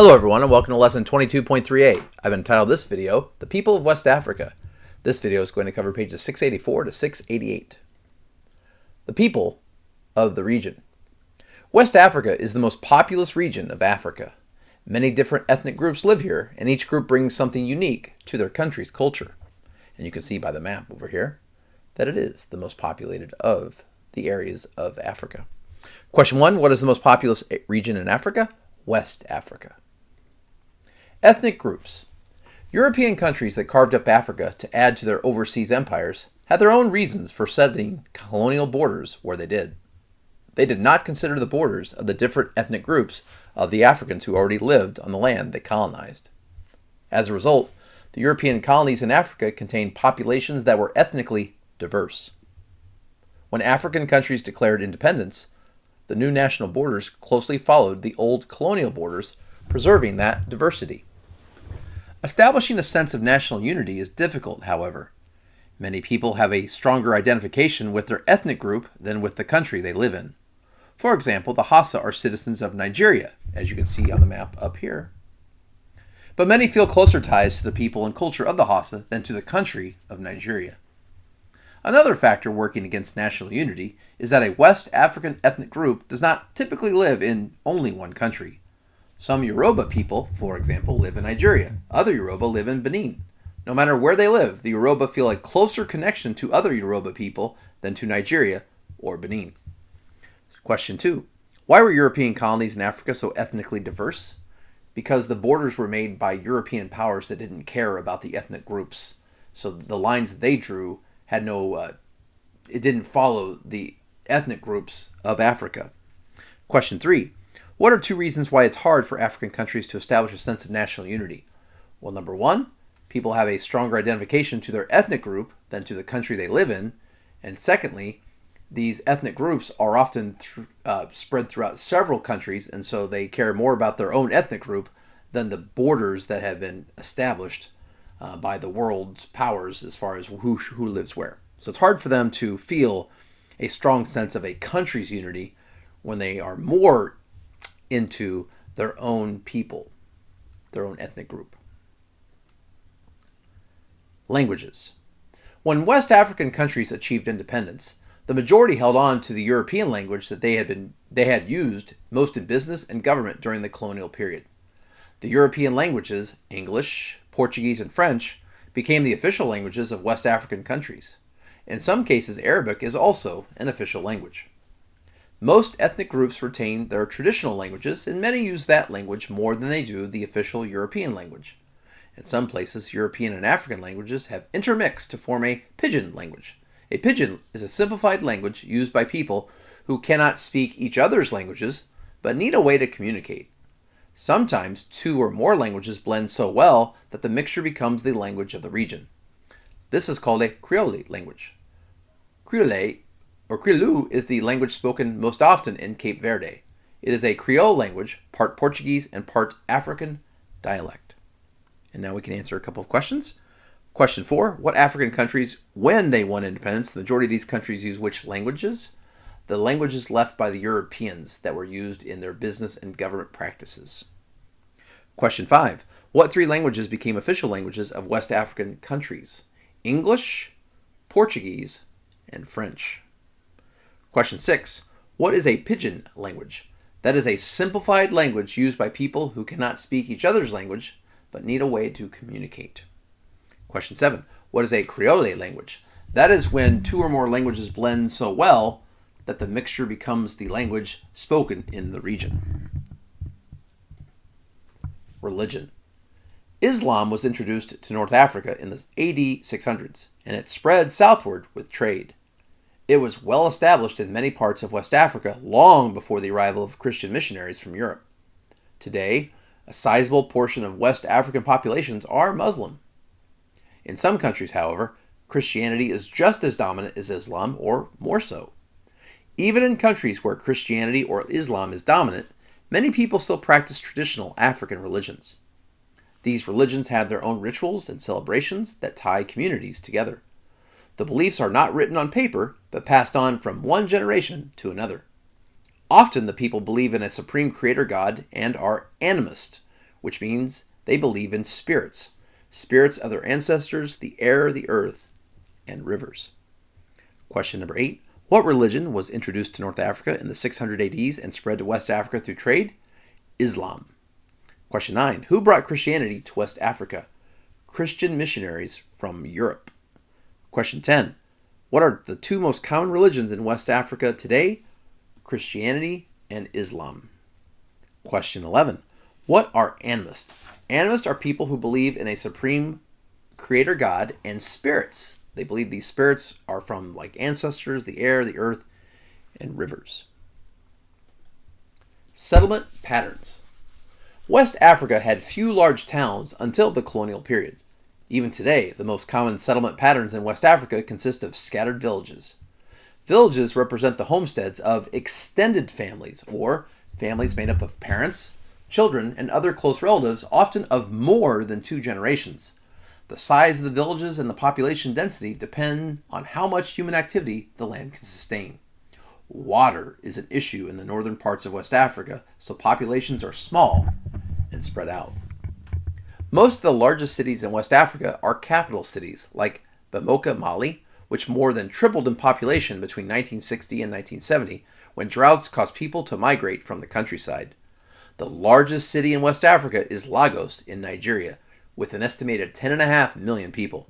Hello everyone and welcome to lesson 22.3A. I've entitled this video, The People of West Africa. This video is going to cover pages 684 to 688. The people of the region. West Africa is the most populous region of Africa. Many different ethnic groups live here, and each group brings something unique to their country's culture. And you can see by the map over here that it is the most populated of the areas of Africa. Question 1, what is the most populous region in Africa? West Africa. Ethnic groups. European countries that carved up Africa to add to their overseas empires had their own reasons for setting colonial borders where they did. They did not consider the borders of the different ethnic groups of the Africans who already lived on the land they colonized. As a result, the European colonies in Africa contained populations that were ethnically diverse. When African countries declared independence, the new national borders closely followed the old colonial borders, preserving that diversity. Establishing a sense of national unity is difficult, however. Many people have a stronger identification with their ethnic group than with the country they live in. For example, the Hausa are citizens of Nigeria, as you can see on the map up here. But many feel closer ties to the people and culture of the Hausa than to the country of Nigeria. Another factor working against national unity is that a West African ethnic group does not typically live in only one country. Some Yoruba people, for example, live in Nigeria. Other Yoruba live in Benin. No matter where they live, the Yoruba feel a closer connection to other Yoruba people than to Nigeria or Benin. Question 2. Why were European colonies in Africa so ethnically diverse? Because the borders were made by European powers that didn't care about the ethnic groups. So the lines that they drew had it didn't follow the ethnic groups of Africa. Question 3. What are two reasons why it's hard for African countries to establish a sense of national unity? Well, number 1, people have a stronger identification to their ethnic group than to the country they live in. And secondly, these ethnic groups are often spread throughout several countries, and so they care more about their own ethnic group than the borders that have been established by the world's powers as far as who lives where. So it's hard for them to feel a strong sense of a country's unity when they are more into their own people, their own ethnic group. Languages. When West African countries achieved independence, the majority held on to the European language that they had used most in business and government during the colonial period. The European languages, English, Portuguese, and French, became the official languages of West African countries. In some cases, Arabic is also an official language. Most ethnic groups retain their traditional languages, and many use that language more than they do the official European language. In some places, European and African languages have intermixed to form a pidgin language. A pidgin is a simplified language used by people who cannot speak each other's languages, but need a way to communicate. Sometimes two or more languages blend so well that the mixture becomes the language of the region. This is called a Creole language. Criollo is the language spoken most often in Cape Verde. It is a Creole language, part Portuguese and part African dialect. And now we can answer a couple of questions. Question 4, what African countries, when they won independence, the majority of these countries use which languages? The languages left by the Europeans that were used in their business and government practices. Question 5, what 3 languages became official languages of West African countries? English, Portuguese, and French. Question 6. What is a pidgin language? That is a simplified language used by people who cannot speak each other's language but need a way to communicate. Question 7. What is a Creole language? That is when 2 or more languages blend so well that the mixture becomes the language spoken in the region. Religion. Islam was introduced to North Africa in the AD 600s, and it spread southward with trade. It was well established in many parts of West Africa long before the arrival of Christian missionaries from Europe. Today, a sizable portion of West African populations are Muslim. In some countries, however, Christianity is just as dominant as Islam, or more so. Even in countries where Christianity or Islam is dominant, many people still practice traditional African religions. These religions have their own rituals and celebrations that tie communities together. The beliefs are not written on paper, but passed on from one generation to another. Often the people believe in a supreme creator God and are animists, which means they believe in spirits, spirits of their ancestors, the air, the earth, and rivers. Question number 8. What religion was introduced to North Africa in the 600 ADs and spread to West Africa through trade? Islam. Question 9. Who brought Christianity to West Africa? Christian missionaries from Europe. Question 10. What are the two most common religions in West Africa today? Christianity and Islam. Question 11. What are animists? Animists are people who believe in a supreme creator God and spirits. They believe these spirits are from like ancestors, the air, the earth, and rivers. Settlement patterns. West Africa had few large towns until the colonial period. Even today, the most common settlement patterns in West Africa consist of scattered villages. Villages represent the homesteads of extended families, or families made up of parents, children, and other close relatives, often of more than 2 generations. The size of the villages and the population density depend on how much human activity the land can sustain. Water is an issue in the northern parts of West Africa, so populations are small and spread out. Most of the largest cities in West Africa are capital cities, like Bamako, Mali, which more than tripled in population between 1960 and 1970, when droughts caused people to migrate from the countryside. The largest city in West Africa is Lagos in Nigeria, with an estimated 10.5 million people.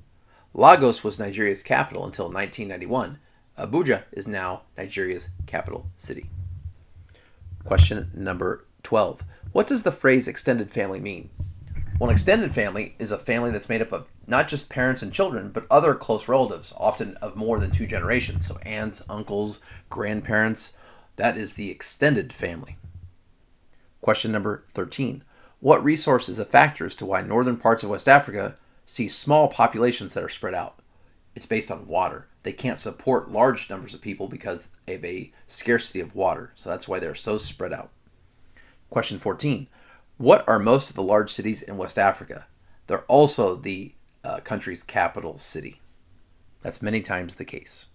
Lagos was Nigeria's capital until 1991. Abuja is now Nigeria's capital city. Question number 12. What does the phrase extended family mean? Well, an extended family is a family that's made up of not just parents and children, but other close relatives, often of more than 2 generations. So aunts, uncles, grandparents. That is the extended family. Question number 13. What resources are factors to why northern parts of West Africa see small populations that are spread out? It's based on water. They can't support large numbers of people because of a scarcity of water. So that's why they're so spread out. Question 14. What are most of the large cities in West Africa? They're also the country's capital city. That's many times the case.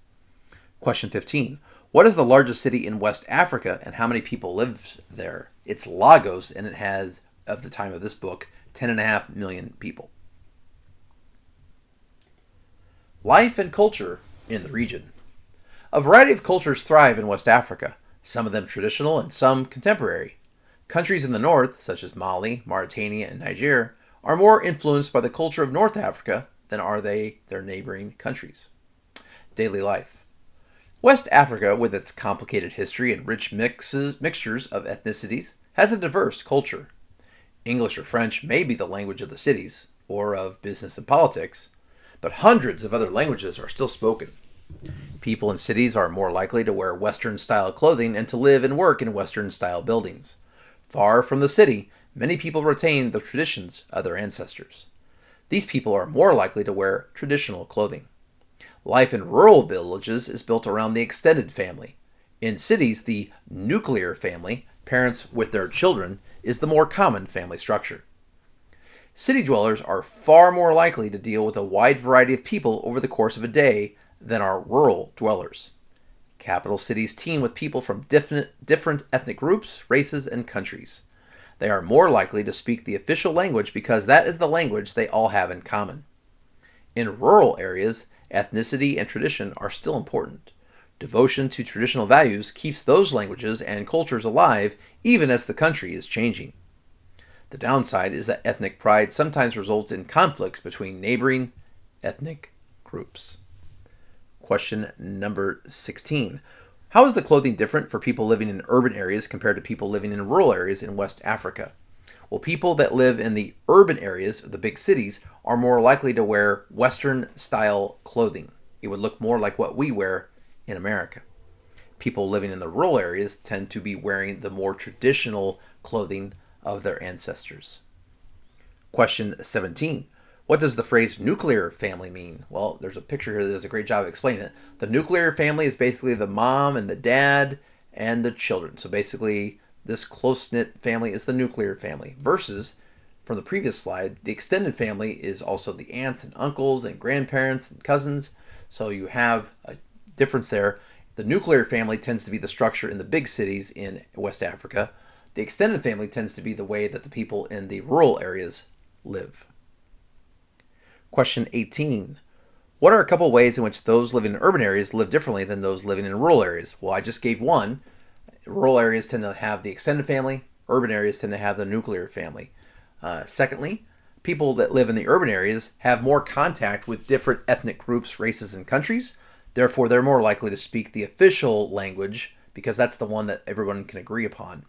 Question 15. What is the largest city in West Africa and how many people live there? It's Lagos, and it has, of the time of this book, 10.5 million people. Life and culture in the region. A variety of cultures thrive in West Africa, some of them traditional and some contemporary. Countries in the north, such as Mali, Mauritania, and Niger, are more influenced by the culture of North Africa than are they their neighboring countries. Daily life. West Africa, with its complicated history and rich mixtures of ethnicities, has a diverse culture. English or French may be the language of the cities, or of business and politics, but hundreds of other languages are still spoken. People in cities are more likely to wear Western-style clothing and to live and work in Western-style buildings. Far from the city, many people retain the traditions of their ancestors. These people are more likely to wear traditional clothing. Life in rural villages is built around the extended family. In cities, the nuclear family, parents with their children, is the more common family structure. City dwellers are far more likely to deal with a wide variety of people over the course of a day than are rural dwellers. Capital cities teem with people from different ethnic groups, races, and countries. They are more likely to speak the official language because that is the language they all have in common. In rural areas, ethnicity and tradition are still important. Devotion to traditional values keeps those languages and cultures alive even as the country is changing. The downside is that ethnic pride sometimes results in conflicts between neighboring ethnic groups. Question number 16. How is the clothing different for people living in urban areas compared to people living in rural areas in West Africa? Well, people that live in the urban areas, the big cities, are more likely to wear Western-style clothing. It would look more like what we wear in America. People living in the rural areas tend to be wearing the more traditional clothing of their ancestors. Question 17. What does the phrase nuclear family mean? Well, there's a picture here that does a great job of explaining it. The nuclear family is basically the mom and the dad and the children. So basically, this close-knit family is the nuclear family. Versus, from the previous slide, the extended family is also the aunts and uncles and grandparents and cousins. So you have a difference there. The nuclear family tends to be the structure in the big cities in West Africa. The extended family tends to be the way that the people in the rural areas live. Question 18. What are a couple ways in which those living in urban areas live differently than those living in rural areas? Well, I just gave one. Rural areas tend to have the extended family. Urban areas tend to have the nuclear family. Secondly, people that live in the urban areas have more contact with different ethnic groups, races, and countries. Therefore, they're more likely to speak the official language because that's the one that everyone can agree upon.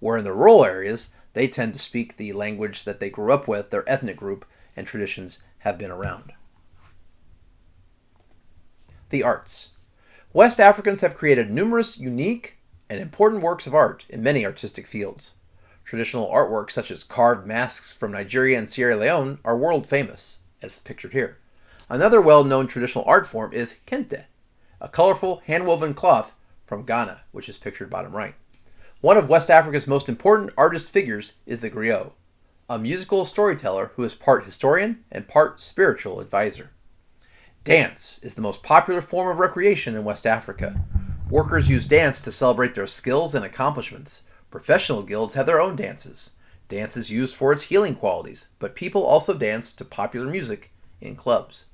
Where in the rural areas, they tend to speak the language that they grew up with, their ethnic group, and traditions have been around. The arts. West Africans have created numerous unique and important works of art in many artistic fields. Traditional artworks such as carved masks from Nigeria and Sierra Leone are world famous, as pictured here. Another well-known traditional art form is kente, a colorful hand-woven cloth from Ghana, which is pictured bottom right. One of West Africa's most important artist figures is the griot, a musical storyteller who is part historian and part spiritual advisor. Dance is the most popular form of recreation in West Africa. Workers use dance to celebrate their skills and accomplishments. Professional guilds have their own dances. Dance is used for its healing qualities, but people also dance to popular music in clubs.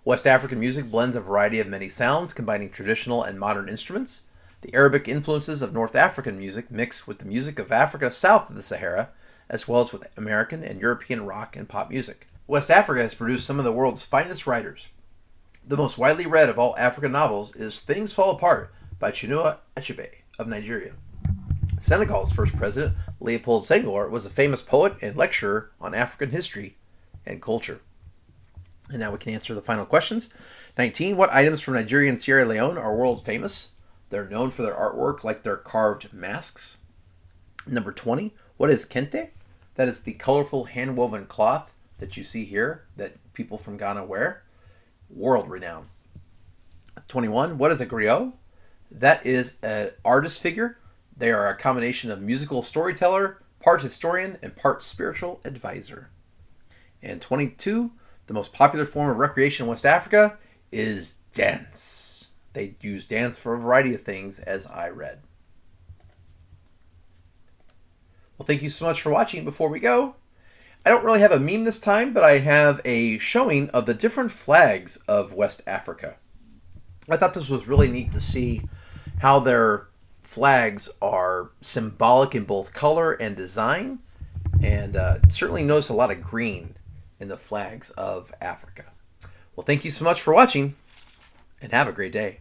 West African music blends a variety of many sounds, combining traditional and modern instruments. The Arabic influences of North African music mix with the music of Africa south of the Sahara, as well as with American and European rock and pop music. West Africa has produced some of the world's finest writers. The most widely read of all African novels is Things Fall Apart by Chinua Achebe of Nigeria. Senegal's first president, Leopold Senghor, was a famous poet and lecturer on African history and culture. And now we can answer the final questions. 19. What items from Nigeria and Sierra Leone are world famous? They're known for their artwork, like their carved masks. Number 20. What is kente? That is the colorful hand-woven cloth that you see here that people from Ghana wear. World renowned. 21. What is a griot? That is an artist figure. They are a combination of musical storyteller, part historian, and part spiritual advisor. And 22. The most popular form of recreation in West Africa is dance. They use dance for a variety of things, as I read. Well, thank you so much for watching. Before we go, I don't really have a meme this time, but I have a showing of the different flags of West Africa. I thought this was really neat to see how their flags are symbolic in both color and design, and certainly notice a lot of green in the flags of Africa. Well, thank you so much for watching, and have a great day.